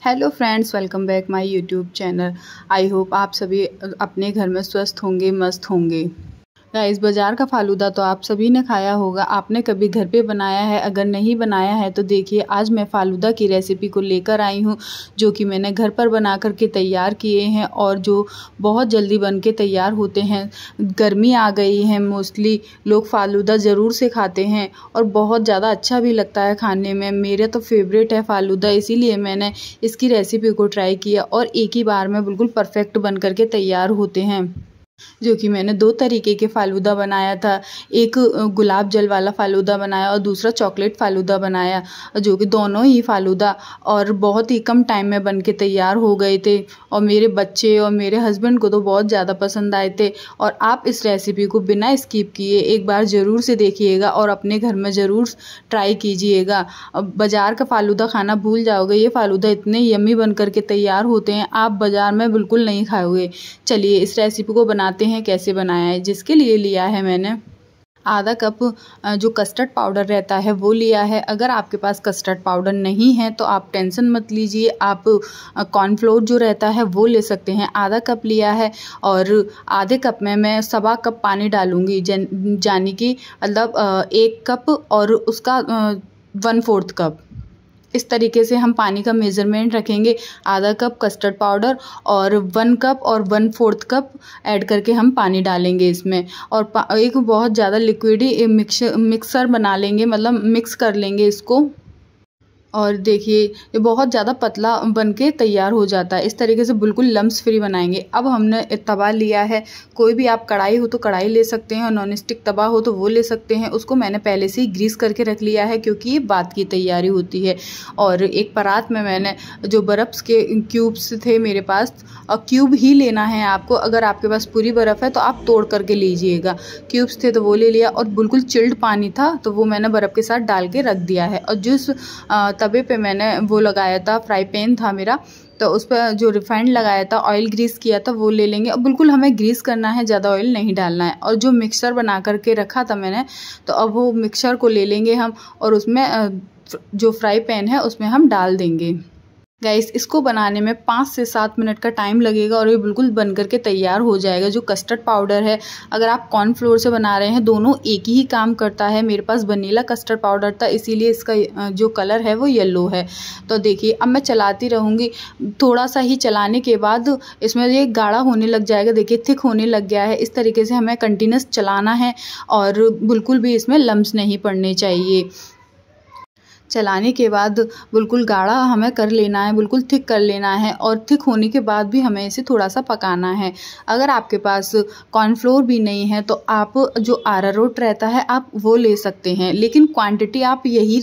Hello friends, welcome back my YouTube channel. I hope आप सभी अपने घर में स्वस्थ होंगे, मस्त होंगे। गाइस, बाज़ार का फ़ालूदा तो आप सभी ने खाया होगा। आपने कभी घर पे बनाया है? अगर नहीं बनाया है तो देखिए, आज मैं फ़ालूदा की रेसिपी को लेकर आई हूँ, जो कि मैंने घर पर बना कर के तैयार किए हैं और जो बहुत जल्दी बन के तैयार होते हैं। गर्मी आ गई है, मोस्टली लोग फ़ालूदा ज़रूर से खाते हैं और बहुत ज़्यादा अच्छा भी लगता है खाने में। मेरे तो फेवरेट है फ़ालूदा, इसीलिए मैंने इसकी रेसिपी को ट्राई किया और एक ही बार में बिल्कुल परफेक्ट बन कर के तैयार होते हैं। जो कि मैंने दो तरीके के फ़ालूदा बनाया था। एक गुलाब जल वाला फ़ालूदा बनाया और दूसरा चॉकलेट फ़ालूदा बनाया, जो कि दोनों ही फ़ालूदा और बहुत ही कम टाइम में बन के तैयार हो गए थे और मेरे बच्चे और मेरे हस्बैंड को तो बहुत ज़्यादा पसंद आए थे। और आप इस रेसिपी को बिना स्किप किए एक बार ज़रूर से देखिएगा और अपने घर में ज़रूर ट्राई कीजिएगा। बाज़ार का फ़ालूदा खाना भूल जाओगे। ये फ़ालूदा इतने यम्मी बन कर के तैयार होते हैं, आप बाज़ार में बिल्कुल नहीं खाओगे। चलिए इस रेसिपी को बनाते हैं कैसे बनाया है। जिसके लिए लिया है मैंने आधा कप जो कस्टर्ड पाउडर रहता है वो लिया है। अगर आपके पास कस्टर्ड पाउडर नहीं है तो आप टेंशन मत लीजिए, आप कॉर्नफ्लोर जो रहता है वो ले सकते हैं। आधा कप लिया है और आधे कप में मैं सवा कप पानी डालूंगी, यानी कि मतलब 1 कप और उसका 1/4 कप। इस तरीके से हम पानी का मेज़रमेंट रखेंगे। आधा कप कस्टर्ड पाउडर और 1 कप और 1/4 कप ऐड करके हम पानी डालेंगे इसमें और एक बहुत ज़्यादा लिक्विडी मिक्सर बना लेंगे, मतलब मिक्स कर लेंगे इसको। और देखिए ये बहुत ज़्यादा पतला बन के तैयार हो जाता है। इस तरीके से बिल्कुल लम्स फ्री बनाएंगे। अब हमने तवा लिया है, कोई भी आप कढ़ाई हो तो कढ़ाई ले सकते हैं और नॉन स्टिक तवा हो तो वो ले सकते हैं। उसको मैंने पहले से ही ग्रीस करके रख लिया है क्योंकि ये बाद की तैयारी होती है। और एक परात में मैंने जो बर्फ़ के क्यूब्स थे मेरे पास, और क्यूब ही लेना है आपको। अगर आपके पास पूरी बर्फ़ है तो आप तोड़ करके लीजिएगा। क्यूब्स थे तो वो ले लिया और बिल्कुल चिल्ड पानी था तो वो मैंने बर्फ़ के साथ डाल के रख दिया है। और जिस तवे पे मैंने वो लगाया था, फ्राई पैन था मेरा, तो उस पर जो रिफाइंड लगाया था, ऑयल ग्रीस किया था, वो ले लेंगे। और बिल्कुल हमें ग्रीस करना है, ज़्यादा ऑयल नहीं डालना है। और जो मिक्सर बना करके रखा था मैंने, तो अब वो मिक्सर को ले लेंगे हम और उसमें जो फ्राई पैन है उसमें हम डाल देंगे। गाइस, इसको बनाने में 5 से 7 मिनट का टाइम लगेगा और ये बिल्कुल बन करके तैयार हो जाएगा। जो कस्टर्ड पाउडर है, अगर आप कॉर्नफ्लोर से बना रहे हैं, दोनों एक ही काम करता है। मेरे पास वनीला कस्टर्ड पाउडर था, इसीलिए इसका जो कलर है वो येलो है। तो देखिए अब मैं चलाती रहूँगी, थोड़ा सा ही चलाने के बाद इसमें ये गाढ़ा होने लग जाएगा। देखिए थिक होने लग गया है। इस तरीके से हमें कंटिन्यूस चलाना है और बिल्कुल भी इसमें लम्स नहीं पड़ने चाहिए। चलाने के बाद बिल्कुल गाढ़ा हमें कर लेना है, बिल्कुल थिक कर लेना है और थिक होने के बाद भी हमें इसे थोड़ा सा पकाना है। अगर आपके पास कॉर्नफ्लोर भी नहीं है तो आप जो अरारोट रहता है आप वो ले सकते हैं, लेकिन क्वांटिटी आप यही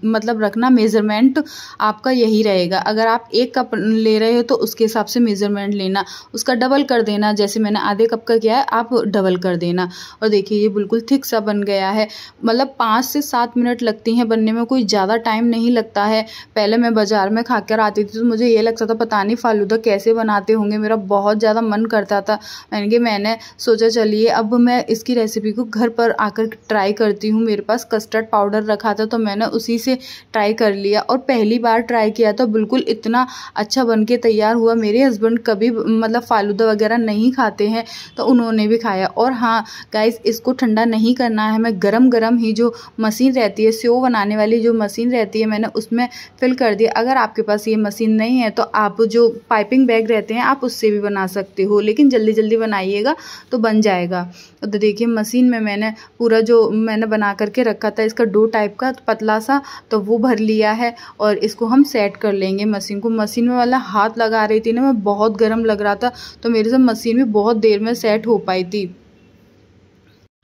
मतलब रखना, मेज़रमेंट आपका यही रहेगा। अगर आप 1 कप ले रहे हो तो उसके हिसाब से मेज़रमेंट लेना, उसका डबल कर देना। जैसे मैंने आधे कप का किया है, आप डबल कर देना। और देखिए ये बिल्कुल थिक सा बन गया है। मतलब 5 से 7 मिनट लगती हैं बनने में, कोई ज़्यादा टाइम नहीं लगता है। पहले मैं बाज़ार में खाकर आती थी तो मुझे ये लगता था पता नहीं फ़ालूदा कैसे बनाते होंगे, मेरा बहुत ज़्यादा मन करता था। मैंने सोचा चलिए अब मैं इसकी रेसिपी को घर पर आकर ट्राई करती हूँ। मेरे पास कस्टर्ड पाउडर रखा था तो मैंने उसी से ट्राई कर लिया और पहली बार ट्राई किया तो बिल्कुल इतना अच्छा बन के तैयार हुआ। मेरे हस्बैंड कभी मतलब फ़ालूदा वगैरह नहीं खाते हैं तो उन्होंने भी खाया। और हाँ गाइस, इसको ठंडा नहीं करना है, हमें गरम गरम ही जो मशीन रहती है, सेव बनाने वाली जो मशीन रहती है, मैंने उसमें फिल कर दिया। अगर आपके पास ये मशीन नहीं है तो आप जो पाइपिंग बैग रहते हैं आप उससे भी बना सकते हो, लेकिन जल्दी जल्दी बनाइएगा तो बन जाएगा। तो देखिए मशीन में मैंने पूरा जो मैंने बना करके रखा था इसका डो टाइप का पतला सा, तो वो भर लिया है और इसको हम सेट कर लेंगे मशीन को। मशीन में वाला हाथ लगा रही थी ना, मैं बहुत गर्म लग रहा था तो मेरे से मशीन भी बहुत देर में सेट हो पाई थी।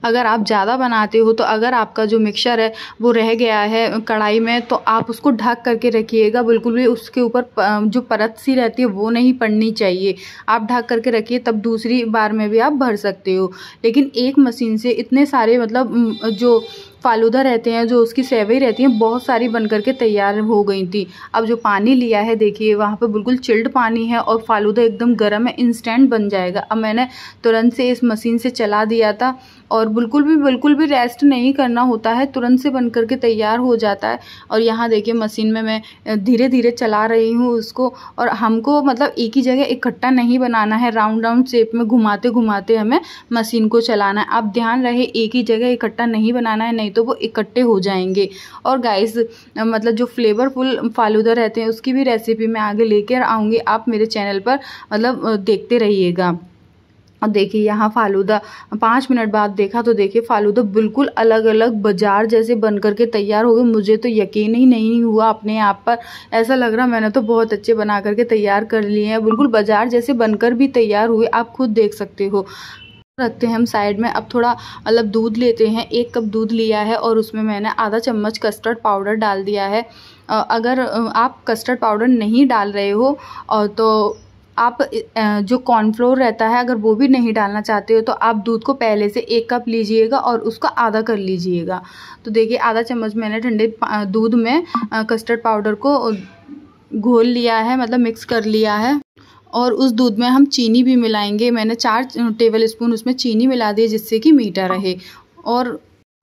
अगर आप ज़्यादा बनाते हो तो अगर आपका जो मिक्सचर है वो रह गया है कढ़ाई में तो आप उसको ढक करके रखिएगा, बिल्कुल भी उसके ऊपर जो परत सी रहती है वो नहीं पड़नी चाहिए। आप ढक करके रखिए, तब दूसरी बार में भी आप भर सकते हो। लेकिन एक मशीन से इतने सारे मतलब जो फ़ालूदा रहते हैं, जो उसकी सेवई रहती हैं, बहुत सारी बन करके तैयार हो गई थी। अब जो पानी लिया है देखिए वहाँ पे बिल्कुल चिल्ड पानी है और फ़ालूदा एकदम गर्म है, इंस्टेंट बन जाएगा। अब मैंने तुरंत से इस मशीन से चला दिया था और बिल्कुल भी रेस्ट नहीं करना होता है, तुरंत से बन करके तैयार हो जाता है। और यहाँ देखिए मशीन में मैं धीरे धीरे चला रही हूँ उसको, और हमको मतलब एक ही जगह इकट्ठा नहीं बनाना है, राउंड राउंड शेप में घुमाते घुमाते हमें मशीन को चलाना है। आप ध्यान रहे एक ही जगह इकट्ठा नहीं बनाना है, नहीं तो वो इकट्ठे हो जाएंगे। और गाइस मतलब जो फ्लेवरफुल फालूदा रहते हैं उसकी भी रेसिपी मैं आगे लेकर आऊँगी, आप मेरे चैनल पर मतलब देखते रहिएगा। और देखिए यहाँ फालूदा 5 मिनट बाद देखा तो देखिए फालूदा बिल्कुल अलग अलग बाजार जैसे बन करके तैयार हो गए। मुझे तो यकीन ही नहीं हुआ अपने आप पर, ऐसा लग रहा मैंने तो बहुत अच्छे बना करके तैयार कर लिए हैं, बिल्कुल बाजार जैसे बनकर भी तैयार हुए, आप खुद देख सकते हो। रखते हैं हम साइड में। अब थोड़ा मतलब दूध लेते हैं, 1 कप दूध लिया है और उसमें मैंने आधा चम्मच कस्टर्ड पाउडर डाल दिया है। अगर आप कस्टर्ड पाउडर नहीं डाल रहे हो और तो आप जो कॉर्नफ्लोर रहता है अगर वो भी नहीं डालना चाहते हो तो आप दूध को पहले से 1 कप लीजिएगा और उसका आधा कर लीजिएगा। तो देखिए आधा चम्मच मैंने ठंडे दूध में कस्टर्ड पाउडर को घोल लिया है, मतलब मिक्स कर लिया है। और उस दूध में हम चीनी भी मिलाएंगे। मैंने 4 टेबल स्पून उसमें चीनी मिला दी जिससे कि मीठा रहे। और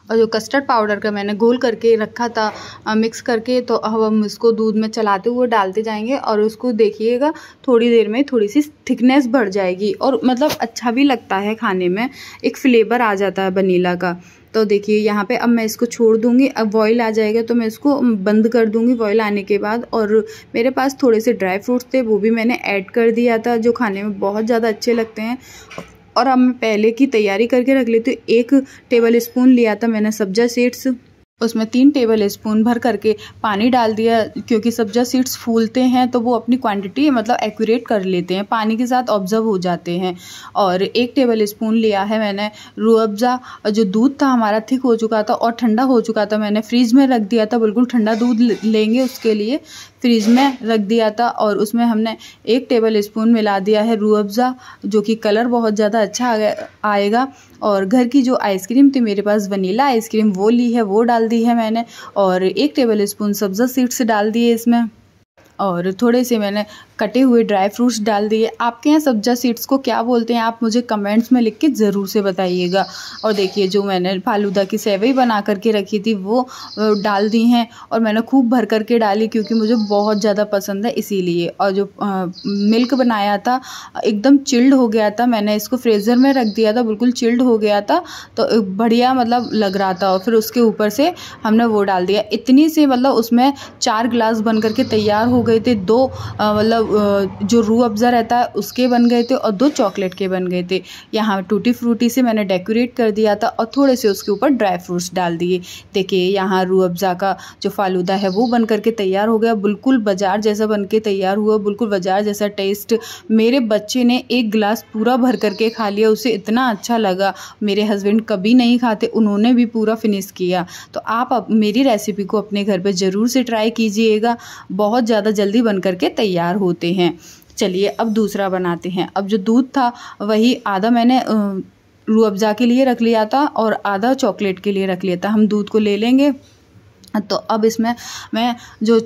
जो कस्टर्ड पाउडर का मैंने घोल करके रखा था मिक्स करके, तो अब हम इसको दूध में चलाते हुए डालते जाएंगे और उसको देखिएगा थोड़ी देर में थोड़ी सी थिकनेस बढ़ जाएगी और मतलब अच्छा भी लगता है खाने में, एक फ्लेवर आ जाता है वनीला का। तो देखिए यहाँ पे अब मैं इसको छोड़ दूँगी। अब बॉईल आ जाएगा तो मैं इसको बंद कर दूँगी बॉईल आने के बाद। और मेरे पास थोड़े से ड्राई फ्रूट्स थे वो भी मैंने ऐड कर दिया था, जो खाने में बहुत ज़्यादा अच्छे लगते हैं। और अब मैं पहले की तैयारी करके रख लेती हूँ। 1 टेबल स्पून लिया था मैंने सब्जा सीड्स, उसमें 3 टेबल स्पून भर करके पानी डाल दिया, क्योंकि सब्जा सीड्स फूलते हैं तो वो अपनी क्वांटिटी मतलब एक्यूरेट कर लेते हैं, पानी के साथ ऑब्जर्व हो जाते हैं। और 1 टेबल स्पून लिया है मैंने रूह अफ़ज़ा। जो दूध था हमारा थिक हो चुका था और ठंडा हो चुका था, मैंने फ्रीज में रख दिया था, बिल्कुल ठंडा दूध लेंगे उसके लिए फ्रीज में रख दिया था। और उसमें हमने 1 टेबल स्पून मिला दिया है रूह अफ़ज़ा, जो कि कलर बहुत ज़्यादा अच्छा आएगा। और घर की जो आइसक्रीम थी मेरे पास वनीला आइसक्रीम वो ली है, वो डाल दी है मैंने। और 1 टेबल स्पून सब्ज़ा सीड्स डाल दिए इसमें, और थोड़े से मैंने कटे हुए ड्राई फ्रूट्स डाल दिए। आपके यहाँ सब्जा सीड्स को क्या बोलते हैं आप मुझे कमेंट्स में लिख के ज़रूर से बताइएगा। और देखिए जो मैंने फालूदा की सेवई बना करके रखी थी वो डाल दी हैं, और मैंने खूब भर करके डाली क्योंकि मुझे बहुत ज़्यादा पसंद है इसीलिए। और जो मिल्क बनाया था एकदम चिल्ड हो गया था, मैंने इसको फ्रीज़र में रख दिया था, बिल्कुल चिल्ड हो गया था तो बढ़िया मतलब लग रहा था। और फिर उसके ऊपर से हमने वो डाल दिया, इतनी से मतलब उसमें 4 गिलास बन करके तैयार हो गए थे। 2 मतलब जो रूह अफ़ज़ा रहता है उसके बन गए थे और 2 चॉकलेट के बन गए थे। यहाँ टूटी फ्रूटी से मैंने डेकोरेट कर दिया था और थोड़े से उसके ऊपर ड्राई फ्रूट्स डाल दिए। देखिए यहाँ रूह अफ़ज़ा का जो फालूदा है वो बन करके तैयार हो गया, बिल्कुल बाजार जैसा बन के तैयार हुआ, बिल्कुल बाजार जैसा टेस्ट। मेरे बच्चे ने 1 गिलास पूरा भर करके खा लिया, उसे इतना अच्छा लगा। मेरे हस्बैंड कभी नहीं खाते, उन्होंने भी पूरा फिनिश किया। तो आप मेरी रेसिपी को अपने घर पे ज़रूर से ट्राई कीजिएगा, बहुत ज़्यादा जल्दी बन करके तैयार होते हैं। चलिए अब दूसरा बनाते हैं। अब जो दूध था वही आधा मैंने रूह अफ़ज़ा के लिए रख लिया था और आधा चॉकलेट के लिए रख लिया था। हम दूध को ले लेंगे। तो अब इसमें मैं जो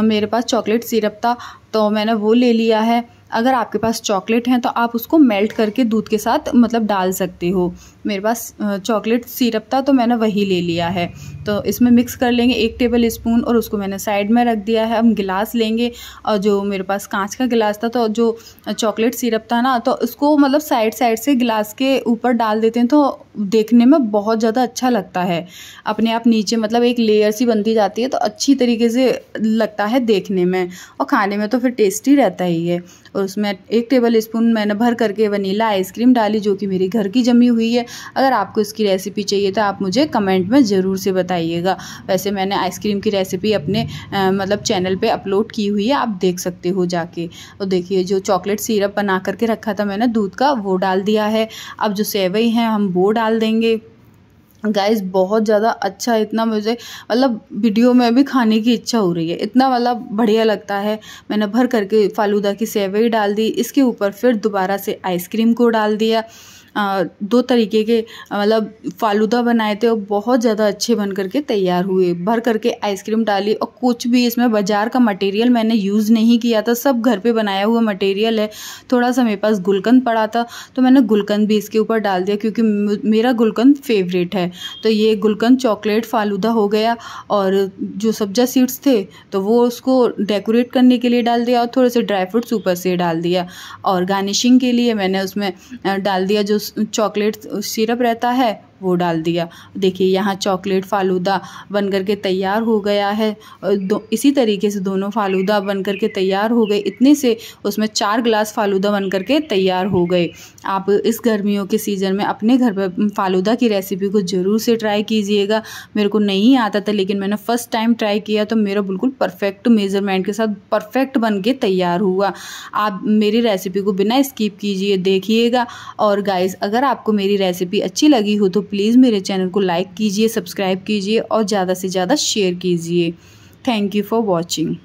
मेरे पास चॉकलेट सिरप था तो मैंने वो ले लिया है। अगर आपके पास चॉकलेट हैं तो आप उसको मेल्ट करके दूध के साथ मतलब डाल सकते हो। मेरे पास चॉकलेट सिरप था तो मैंने वही ले लिया है। तो इसमें मिक्स कर लेंगे 1 टेबल स्पून और उसको मैंने साइड में रख दिया है। हम गिलास लेंगे और जो मेरे पास कांच का गिलास था तो जो चॉकलेट सिरप था ना तो उसको मतलब साइड से गिलास के ऊपर डाल देते हैं तो देखने में बहुत ज़्यादा अच्छा लगता है। अपने आप नीचे मतलब एक लेयर सी बनती जाती है तो अच्छी तरीके से लगता है देखने में, और खाने में तो फिर टेस्टी रहता ही है। और उसमें 1 टेबल स्पून मैंने भर करके वनीला आइसक्रीम डाली, जो कि मेरी घर की जमी हुई है। अगर आपको इसकी रेसिपी चाहिए तो आप मुझे कमेंट में ज़रूर से बताइएगा। वैसे मैंने आइसक्रीम की रेसिपी अपने मतलब चैनल पे अपलोड की हुई है, आप देख सकते हो जाके। और देखिए जो चॉकलेट सिरप बना करके रखा था मैंने दूध का वो डाल दिया है। अब जो सेवई है हम वो डाल देंगे। गाइस बहुत ज़्यादा अच्छा, इतना मुझे मतलब वीडियो में भी खाने की इच्छा हो रही है, इतना मतलब बढ़िया लगता है। मैंने भर करके फालूदा की सेवई डाल दी, इसके ऊपर फिर दोबारा से आइसक्रीम को डाल दिया। 2 तरीके के मतलब फ़ालूदा बनाए थे और बहुत ज़्यादा अच्छे बन करके तैयार हुए। भर करके आइसक्रीम डाली और कुछ भी इसमें बाज़ार का मटेरियल मैंने यूज़ नहीं किया था, सब घर पे बनाया हुआ मटेरियल है। थोड़ा सा मेरे पास गुलकंद पड़ा था तो मैंने गुलकंद भी इसके ऊपर डाल दिया क्योंकि मेरा गुलकंद फेवरेट है। तो ये गुलकंद चॉकलेट फ़ालूदा हो गया। और जो सब्जा सीड्स थे तो वो उसको डेकोरेट करने के लिए डाल दिया और थोड़े से ड्राई फ्रूट्स ऊपर से डाल दिया। और गार्निशिंग के लिए मैंने उसमें डाल दिया जो चॉकलेट सिरप रहता है वो डाल दिया। देखिए यहाँ चॉकलेट फ़ालूदा बन करके तैयार हो गया है। इसी तरीके से दोनों फ़ालूदा बन करके तैयार हो गए। इतने से उसमें 4 ग्लास फ़ालूदा बन करके तैयार हो गए। आप इस गर्मियों के सीज़न में अपने घर पर फ़ालूदा की रेसिपी को ज़रूर से ट्राई कीजिएगा। मेरे को नहीं आता था लेकिन मैंने फ़र्स्ट टाइम ट्राई किया तो मेरा बिल्कुल परफेक्ट मेज़रमेंट के साथ परफेक्ट बन के तैयार हुआ। आप मेरी रेसिपी को बिना स्किप कीजिए देखिएगा। और गाइस अगर आपको मेरी रेसिपी अच्छी लगी हो तो प्लीज़ मेरे चैनल को लाइक कीजिए, सब्सक्राइब कीजिए और ज़्यादा से ज़्यादा शेयर कीजिए। Thank you for watching.